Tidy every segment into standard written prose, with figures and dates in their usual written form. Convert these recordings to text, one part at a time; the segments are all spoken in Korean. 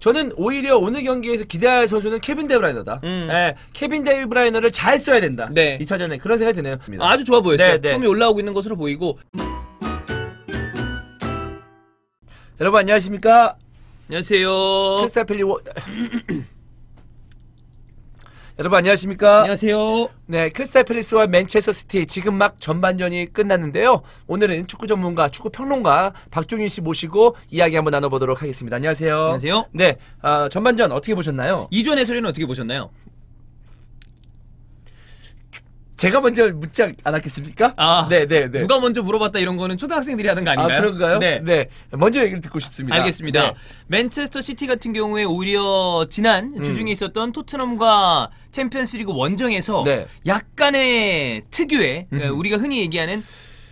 저는 오히려 오늘 경기에서 기대할 선수는 케빈 데브라이너다. 예, 케빈 데브라이너를 잘 써야 된다. 네. 2차전에 그런 생각이 드네요. 아주 좋아 보였어요. 네. 폼이 올라오고 있는 것으로 보이고. 여러분 안녕하십니까? 안녕하세요. 크리스탈 팰리 여러분 안녕하십니까? 안녕하세요. 네, 크리스탈 팰리스와 맨체스터 시티 지금 막 전반전이 끝났는데요. 오늘은 축구 전문가, 축구 평론가 박종윤 씨 모시고 이야기 한번 나눠보도록 하겠습니다. 안녕하세요. 안녕하세요. 네, 전반전 어떻게 보셨나요? 이전 해설위는 어떻게 보셨나요? 제가 먼저 묻지 않았겠습니까? 네. 누가 먼저 물어봤다 이런 거는 초등학생들이 하는 거 아닌가요? 그런가요? 네. 먼저 얘기를 듣고 싶습니다. 알겠습니다. 네. 맨체스터 시티 같은 경우에 오히려 지난 주중에 있었던 토트넘과 챔피언스리그 원정에서 네. 약간의 특유의 우리가 흔히 얘기하는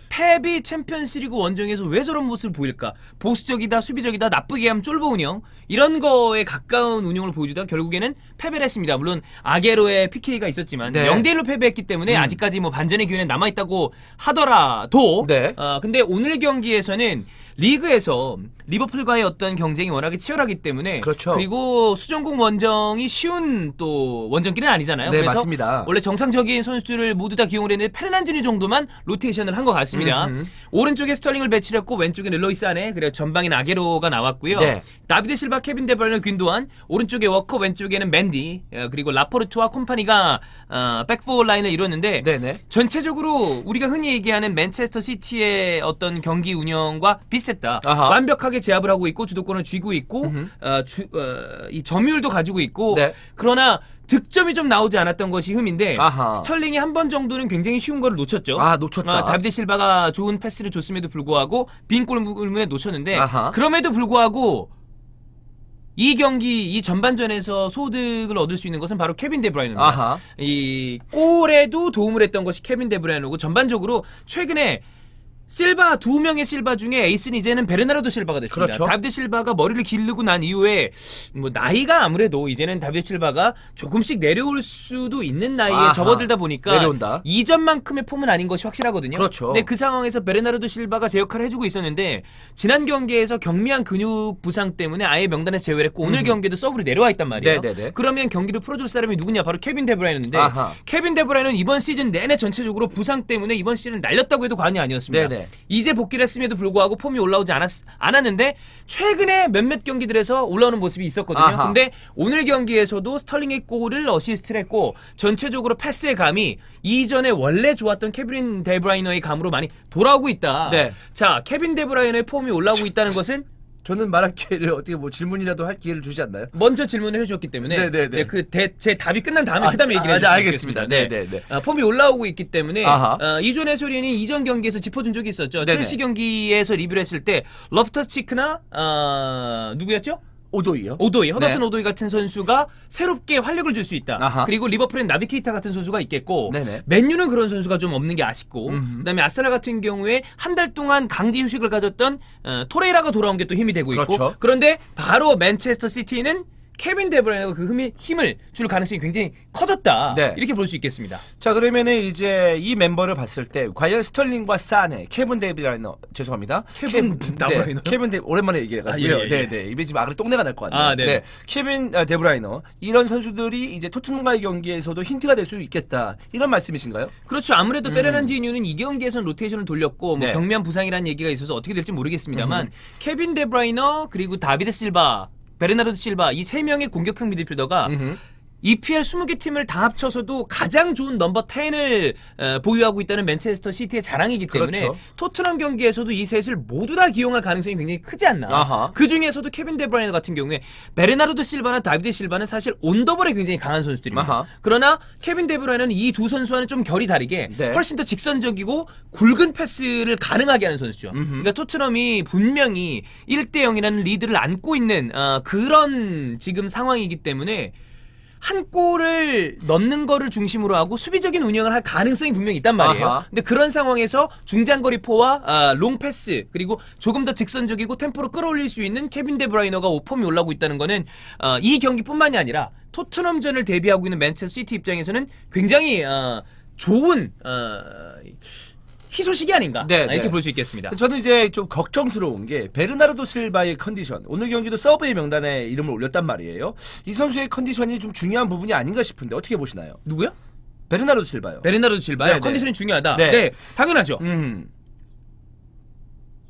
펩이 챔피언스리그 원정에서 왜 저런 모습을 보일까? 보수적이다, 수비적이다, 나쁘게 하면 쫄보 운영 이런 거에 가까운 운영을 보여주다 결국에는 패배를 했습니다. 물론 아게로의 PK가 있었지만 네. 0대1로 패배했기 때문에 아직까지 뭐 반전의 기회는 남아있다고 하더라도 네. 근데 오늘 경기에서는 리그에서 리버풀과의 어떤 경쟁이 워낙에 치열하기 때문에 그렇죠. 그리고 수정국 원정이 쉬운 또 원정길은 아니잖아요. 네, 그래서 맞습니다. 원래 정상적인 선수들을 모두 다 기용을 했는데 페르난지니 정도만 로테이션을 한 것 같습니다. 오른쪽에 스털링을 배치를 했고 왼쪽에는 로이스 아네 그리고 전방에는 아게로가 나왔고요. 네. 다비드 실바, 케빈 데브라이너, 균도안 오른쪽에 워커 왼쪽에는 맨디 그리고 라포르트와 콤파니가 백포 라인을 이뤘는데 네네. 전체적으로 우리가 흔히 얘기하는 맨체스터 시티의 어떤 경기 운영과 비슷했다. 아하. 완벽하게 제압을 하고 있고 주도권을 쥐고 있고 이 점유율도 가지고 있고 네. 그러나 득점이 좀 나오지 않았던 것이 흠인데 아하. 스털링이 한 번 정도는 굉장히 쉬운 거를 놓쳤죠. 놓쳤다. 다비드 실바가 좋은 패스를 줬음에도 불구하고 빈 골문에 놓쳤는데 아하. 그럼에도 불구하고 이 경기 이 전반전에서 소득을 얻을 수 있는 것은 바로 케빈 데브라이너입니다. 아하. 이 골에도 도움을 했던 것이 케빈 데브라이너고 전반적으로 최근에 실바 두 명의 실바 중에 에이스는 이제는 베르나르도 실바가 됐습니다. 그렇죠. 다비드 실바가 머리를 기르고 난 이후에 뭐 나이가 아무래도 이제는 다비드 실바가 조금씩 내려올 수도 있는 나이에 아하. 접어들다 보니까 내려온다. 이전만큼의 폼은 아닌 것이 확실하거든요. 그렇죠. 근데 그 상황에서 베르나르도 실바가 제 역할을 해주고 있었는데 지난 경기에서 경미한 근육 부상 때문에 아예 명단에서 제외를 했고 오늘 경기에도 서브로 내려와 있단 말이에요. 네네네. 그러면 경기를 풀어줄 사람이 누구냐? 바로 케빈 데브라이너인데 아하. 케빈 데브라이너는 이번 시즌 내내 전체적으로 부상 때문에 이번 시즌을 날렸다고 해도 과언이 아니었습니다. 네네. 이제 복귀를 했음에도 불구하고 폼이 올라오지 않았는데 최근에 몇몇 경기들에서 올라오는 모습이 있었거든요. 아하. 근데 오늘 경기에서도 스털링의 골을 어시스트를 했고 전체적으로 패스의 감이 이전에 원래 좋았던 케빈 데브라이너의 감으로 많이 돌아오고 있다. 네. 자, 케빈 데브라이너의 폼이 올라오고 있다는 것은 저는 말할 기회를 어떻게 뭐 질문이라도 할 기회를 주지 않나요? 먼저 질문을 해주셨기 때문에 네네네. 제 답이 끝난 다음에 그 다음에 얘기를 해주시면 알겠습니다. 좋겠습니다. 네네네. 폼이 올라오고 있기 때문에 아하. 이전 해설위원이 이전 경기에서 짚어준 적이 있었죠. 네네. 첼시 경기에서 리뷰를 했을 때 러프터치크나 누구였죠? 오도이, 허더슨 네. 오도이 같은 선수가 새롭게 활력을 줄 수 있다. 아하. 그리고 리버풀엔 나비 케이타 같은 선수가 있겠고 네네. 맨유는 그런 선수가 좀 없는 게 아쉽고 그다음에 아스날 같은 경우에 한 달 동안 강제 휴식을 가졌던 토레이라가 돌아온 게 또 힘이 되고 있고 그렇죠. 그런데 바로 맨체스터 시티는 케빈 데브라이너가 그 힘을 줄 가능성이 굉장히 커졌다. 네. 이렇게 볼 수 있겠습니다. 자, 그러면은 이제 이 멤버를 봤을 때 과연 스털링과 사네, 케빈 데브라이너, 죄송합니다. 케빈 데브라이너요? 오랜만에 얘기해가지고요. 예. 네네. 입에 지금 아그리 똥내가 날 것 같네요. 아, 네네. 네. 케빈 데브라이너 이런 선수들이 이제 토트넘과의 경기에서도 힌트가 될 수 있겠다. 이런 말씀이신가요? 그렇죠. 아무래도 페르난지뉴는 이 경기에서는 로테이션을 돌렸고 뭐 네. 경미한 부상이라는 얘기가 있어서 어떻게 될지 모르겠습니다만 케빈 데브라이너 그리고 다비드 실바 베르나르도 실바 이 세 명의 공격형 미드필더가 EPL 20개 팀을 다 합쳐서도 가장 좋은 넘버 10을 보유하고 있다는 맨체스터 시티의 자랑이기 때문에 그렇죠. 토트넘 경기에서도 이 셋을 모두 다 기용할 가능성이 굉장히 크지 않나. 아하. 그 중에서도 케빈 데브라이너 같은 경우에 베르나르도 실바나 다비드 실바는 사실 온더볼에 굉장히 강한 선수들입니다. 아하. 그러나 케빈 데브라이너는 이 두 선수와는 좀 결이 다르게 네. 훨씬 더 직선적이고 굵은 패스를 가능하게 하는 선수죠. 그러니까 토트넘이 분명히 1대0이라는 리드를 안고 있는 그런 지금 상황이기 때문에 한 골을 넣는 거를 중심으로 하고 수비적인 운영을 할 가능성이 분명히 있단 말이에요. 아하. 근데 그런 상황에서 중장거리 포와 롱 패스 그리고 조금 더 직선적이고 템포로 끌어올릴 수 있는 케빈 데브라이너가 폼이 올라오고 있다는 거는 이 경기뿐만이 아니라 토트넘전을 대비하고 있는 맨체스터 시티 입장에서는 굉장히 좋은 희소식이 아닌가 네, 이렇게 네. 볼 수 있겠습니다. 저는 이제 좀 걱정스러운 게 베르나르도 실바의 컨디션. 오늘 경기도 서브의 명단에 이름을 올렸단 말이에요. 이 선수의 컨디션이 좀 중요한 부분이 아닌가 싶은데 어떻게 보시나요? 누구요? 베르나르도 실바요. 베르나르도 실바요. 네, 컨디션이 중요하다. 네. 네, 당연하죠.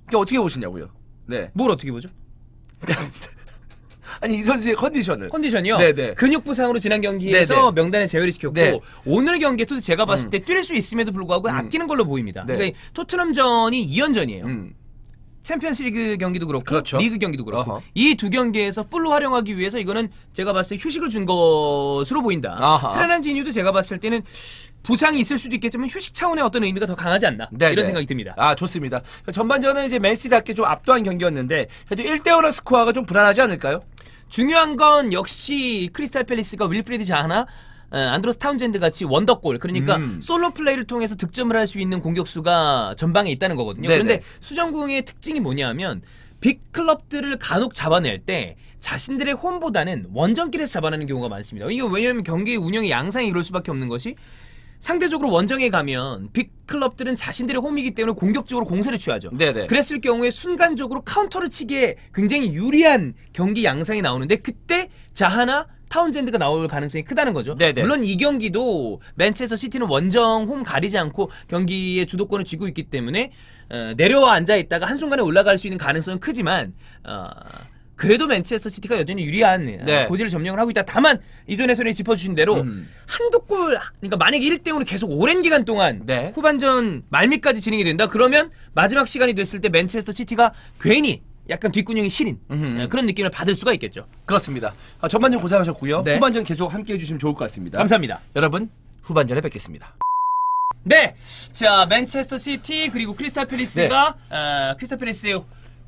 이게 어떻게 보시냐고요? 네. 뭘 어떻게 보죠? 아니 이 선수의 컨디션을. 컨디션이요? 네네. 근육 부상으로 지난 경기에서 네네. 명단에 제외를 시켰고 네. 오늘 경기에도 제가 봤을 때 뛸 수 있음에도 불구하고 아끼는 걸로 보입니다. 네. 그러니까 토트넘전이 2연전이에요. 챔피언스리그 경기도 그렇고 그렇죠. 리그 경기도 그렇고 어허. 이 두 경기에서 풀로 활용하기 위해서 이거는 제가 봤을 때 휴식을 준 것으로 보인다. 아하. 프레난지니도 제가 봤을 때는 부상이 있을 수도 있겠지만 휴식 차원의 어떤 의미가 더 강하지 않나 네네. 이런 생각이 듭니다. 아 좋습니다. 전반전은 이제 맨시티답게 좀 압도한 경기였는데 그래도 1대0의 스코어가 좀 불안하지 않을까요? 중요한 건 역시 크리스탈 팰리스가 윌프리드 자하나 안드로스 타운젠드 같이 원더골 그러니까 솔로 플레이를 통해서 득점을 할 수 있는 공격수가 전방에 있다는 거거든요. 네네. 그런데 수정궁의 특징이 뭐냐면 빅클럽들을 간혹 잡아낼 때 자신들의 홈보다는 원정길에서 잡아내는 경우가 많습니다. 이게 왜냐하면 경기 운영의 양상이 이럴 수밖에 없는 것이 상대적으로 원정에 가면 빅클럽들은 자신들의 홈이기 때문에 공격적으로 공세를 취하죠. 네네. 그랬을 경우에 순간적으로 카운터를 치기에 굉장히 유리한 경기 양상이 나오는데 그때 자하나 타운젠드가 나올 가능성이 크다는 거죠. 네네. 물론 이 경기도 맨체스터 시티는 원정 홈 가리지 않고 경기의 주도권을 쥐고 있기 때문에 내려와 앉아 있다가 한순간에 올라갈 수 있는 가능성은 크지만 그래도 맨체스터 시티가 여전히 유리한 네. 고지를 점령을 하고 있다. 다만 이존 해설이 짚어주신 대로 한두 골 그러니까 만약에 1대0으로 계속 오랜 기간 동안 네. 후반전 말미까지 진행이 된다. 그러면 마지막 시간이 됐을 때 맨체스터 시티가 괜히 약간 뒷구녕이 시린 그런 느낌을 받을 수가 있겠죠. 그렇습니다. 전반전 고생하셨고요. 네. 후반전 계속 함께해 주시면 좋을 것 같습니다. 감사합니다. 여러분 후반전에 뵙겠습니다. 네, 자 맨체스터 시티 그리고 크리스탈 팰리스가 크리스탈 팰리스의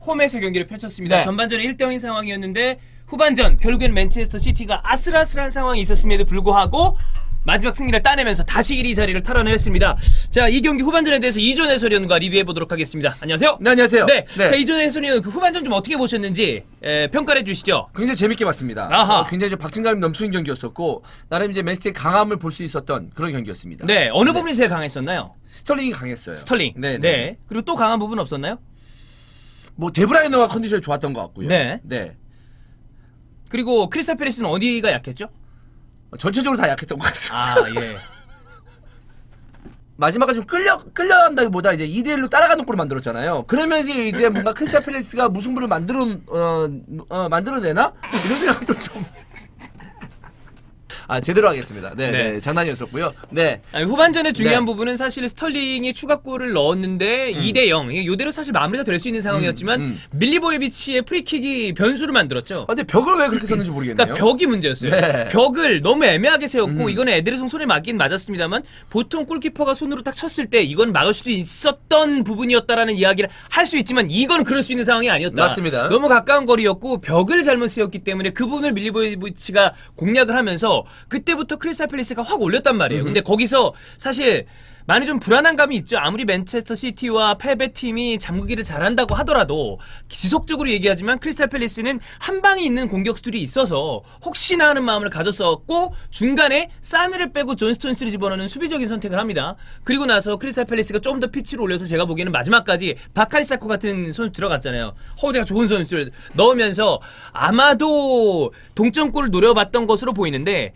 홈에서 경기를 펼쳤습니다. 네. 전반전에 1대0인 상황이었는데 후반전 결국엔 맨체스터 시티가 아슬아슬한 상황이 있었음에도 불구하고 마지막 승리를 따내면서 다시 1위 자리를 탈환했습니다. 자, 이 경기 후반전에 대해서 이존 해설위원과 리뷰해보도록 하겠습니다. 안녕하세요. 네, 안녕하세요. 네, 네. 자 이존 해설위원 그 후반전 좀 어떻게 보셨는지 평가를 해주시죠. 굉장히 재밌게 봤습니다. 아하. 굉장히 좀 박진감이 넘치는 경기였었고 나름 이제 맨시티의 강함을 볼 수 있었던 그런 경기였습니다. 네, 어느 부분이 제일 강했었나요? 스털링이 강했어요. 스털링. 네, 네. 그리고 또 강한 부분 없었나요? 뭐 데브라이너가 컨디션이 좋았던 것 같고요. 네. 네. 그리고 크리스탈 팰리스는 어디가 약했죠? 전체적으로 다 약했던 것 같습니다. 아, 예. 마지막에 좀 끌려간다기보다 이제 2대1로 따라가는 골을 만들었잖아요. 그러면서 이제 뭔가 크리스탈 팰리스가 무승부를 만들어내나? 이런 생각도 좀. 제대로 하겠습니다. 네, 네. 네, 장난이었었고요. 네. 아니, 후반전에 중요한 네. 부분은 사실 스털링이 추가골을 넣었는데 2대0 이대로 사실 마무리가 될 수 있는 상황이었지만 밀리보예비치의 프리킥이 변수를 만들었죠. 근데 벽을 왜 그렇게 썼는지 모르겠네요. 그러니까 벽이 문제였어요. 네. 벽을 너무 애매하게 세웠고 이거는 에데르송 손에 맞긴 맞았습니다만 보통 골키퍼가 손으로 딱 쳤을 때 이건 막을 수도 있었던 부분이었다라는 이야기를 할 수 있지만 이건 그럴 수 있는 상황이 아니었다. 맞습니다. 너무 가까운 거리였고 벽을 잘못 세웠기 때문에 그 부분을 밀리보예비치가 공략을 하면서 그때부터 크리스탈 팰리스가 확 올렸단 말이에요. 근데 거기서 사실 많이 좀 불안한 감이 있죠. 아무리 맨체스터 시티와 패배팀이 잠그기를 잘한다고 하더라도 지속적으로 얘기하지만 크리스탈 팰리스는 한 방에 있는 공격수들이 있어서 혹시나 하는 마음을 가졌었고 중간에 사네를 빼고 존 스톤스를 집어넣는 수비적인 선택을 합니다. 그리고 나서 크리스탈 팰리스가 좀 더 피치를 올려서 제가 보기에는 마지막까지 바카리 사코 같은 선수 들어갔잖아요. 허우대가 좋은 선수를 넣으면서 아마도 동점골을 노려봤던 것으로 보이는데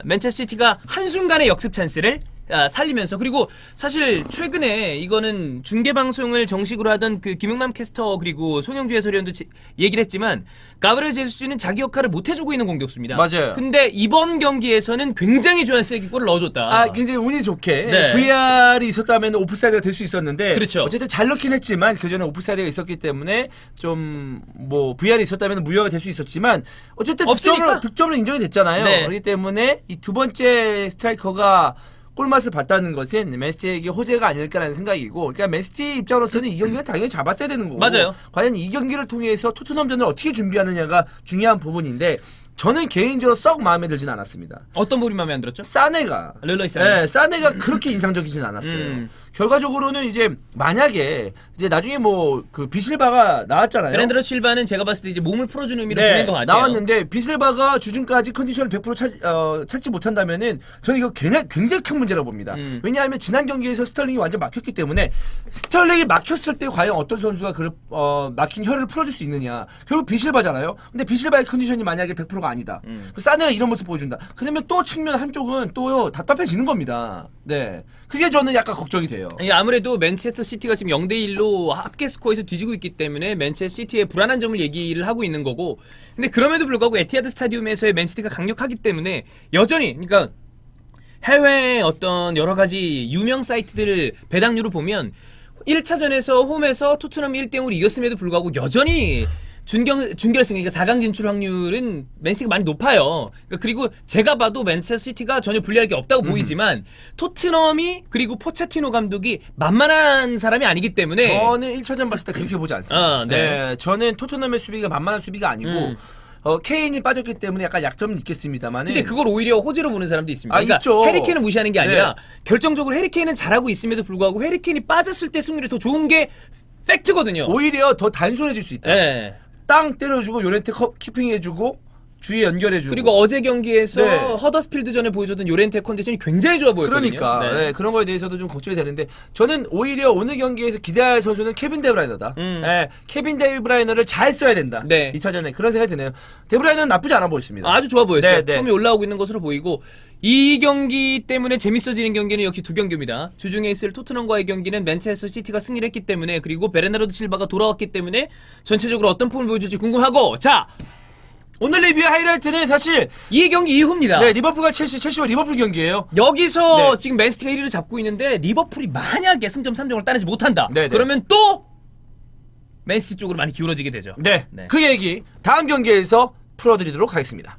맨체스터 시티가 한순간의 역습 찬스를 살리면서 그리고 사실 최근에 이거는 중계방송을 정식으로 하던 그 김용남 캐스터 그리고 송영주 해설위원도 얘기를 했지만 가브리엘 제수스는 자기 역할을 못해주고 있는 공격수입니다. 맞아요. 근데 이번 경기에서는 굉장히 좋은 세기골을 넣어줬다. 굉장히 운이 좋게 네. VR이 있었다면 오프사이드가 될 수 있었는데 그렇죠. 어쨌든 잘 넣긴 했지만 그 전에 오프사이드가 있었기 때문에 좀 뭐 VR이 있었다면 무효가 될 수 있었지만 어쨌든 없으니까. 득점은 인정이 됐잖아요. 네. 그렇기 때문에 이 두 번째 스트라이커가 꿀맛을 봤다는 것은 맨시티에게 호재가 아닐까라는 생각이고, 그러니까 맨시티 입장으로서는 이 경기를 당연히 잡았어야 되는 거고, 맞아요. 과연 이 경기를 통해서 토트넘전을 어떻게 준비하느냐가 중요한 부분인데 저는 개인적으로 썩 마음에 들진 않았습니다. 어떤 부분이 마음에 안 들었죠? 사네가 르러이 사네. 네, 사네가 그렇게 인상적이진 않았어요. 결과적으로는 이제 만약에 이제 나중에 뭐 그 비실바가 나왔잖아요. 베란드로 실바는 제가 봤을 때 이제 몸을 풀어주는 의미로 보낸 것 같아요. 나왔는데 비실바가 주중까지 컨디션을 100% 찾지 못한다면은 저는 이거 굉장히 큰 문제라고 봅니다. 왜냐하면 지난 경기에서 스털링이 완전 막혔기 때문에 스털링이 막혔을 때 과연 어떤 선수가 그 막힌 혈을 풀어줄 수 있느냐. 결국 비실바잖아요. 근데 비실바의 컨디션이 만약에 100%가 아니다. 사네가 이런 모습 보여준다. 그러면 또 측면 한쪽은 또 답답해지는 겁니다. 네, 그게 저는 약간 걱정이 돼요. 아무래도 맨체스터 시티가 지금 0대1로 합계 스코어에서 뒤지고 있기 때문에 맨체스터 시티의 불안한 점을 얘기를 하고 있는 거고, 근데 그럼에도 불구하고 에티하드 스타디움에서의 맨시티가 강력하기 때문에 여전히, 그러니까 해외 어떤 여러 가지 유명 사이트들 배당률을 보면 1차전에서 홈에서 토트넘이 1대0으로 이겼음에도 불구하고 여전히 준결승, 그러니까 4강 진출 확률은 맨시티가 많이 높아요. 그리고 제가 봐도 맨체스터 시티가 전혀 불리할 게 없다고 보이지만 토트넘이 그리고 포체티노 감독이 만만한 사람이 아니기 때문에 저는 1차전 봤을 때 그렇게 보지 않습니다. 네. 저는 토트넘의 수비가 만만한 수비가 아니고 케인이 빠졌기 때문에 약간 약점은 있겠습니다만. 근데 그걸 오히려 호재로 보는 사람도 있습니다. 아, 그러니까 있죠. 해리케인을 무시하는 게 아니라 결정적으로 해리케인은 잘하고 있음에도 불구하고 해리케인이 빠졌을 때 승률이 더 좋은 게 팩트거든요. 오히려 더 단순해질 수 있다. 네. 땅 때려주고 요렌테 키핑해주고 주위에 연결해주고. 그리고 어제 경기에서 허더스필드전에 보여줬던 요렌테 컨디션이 굉장히 좋아 보였거든요. 그러니까 네. 그런 거에 대해서도 좀 걱정이 되는데 저는 오히려 오늘 경기에서 기대할 선수는 케빈 데브라이너다. 케빈 데브라이너를 잘 써야 된다. 2차전에 그런 생각이 드네요. 데브라이너는 나쁘지 않아 보였습니다. 아주 좋아 보였어요. 폼이 올라오고 있는 것으로 보이고, 이 경기 때문에 재밌어지는 경기는 역시 두 경기입니다. 주중에 있을 토트넘과의 경기는 맨체스터 시티가 승리를 했기 때문에, 그리고 베르나르도 실바가 돌아왔기 때문에 전체적으로 어떤 폼을 보여줄지 궁금하고, 자, 오늘 리뷰 하이라이트는 사실 이 경기 이후입니다. 네, 리버풀과 첼시와 리버풀 경기예요. 여기서 지금 맨시티가 1위를 잡고 있는데 리버풀이 만약에 승점 3점을 따내지 못한다. 그러면 또 맨시티 쪽으로 많이 기울어지게 되죠. 그 얘기 다음 경기에서 풀어드리도록 하겠습니다.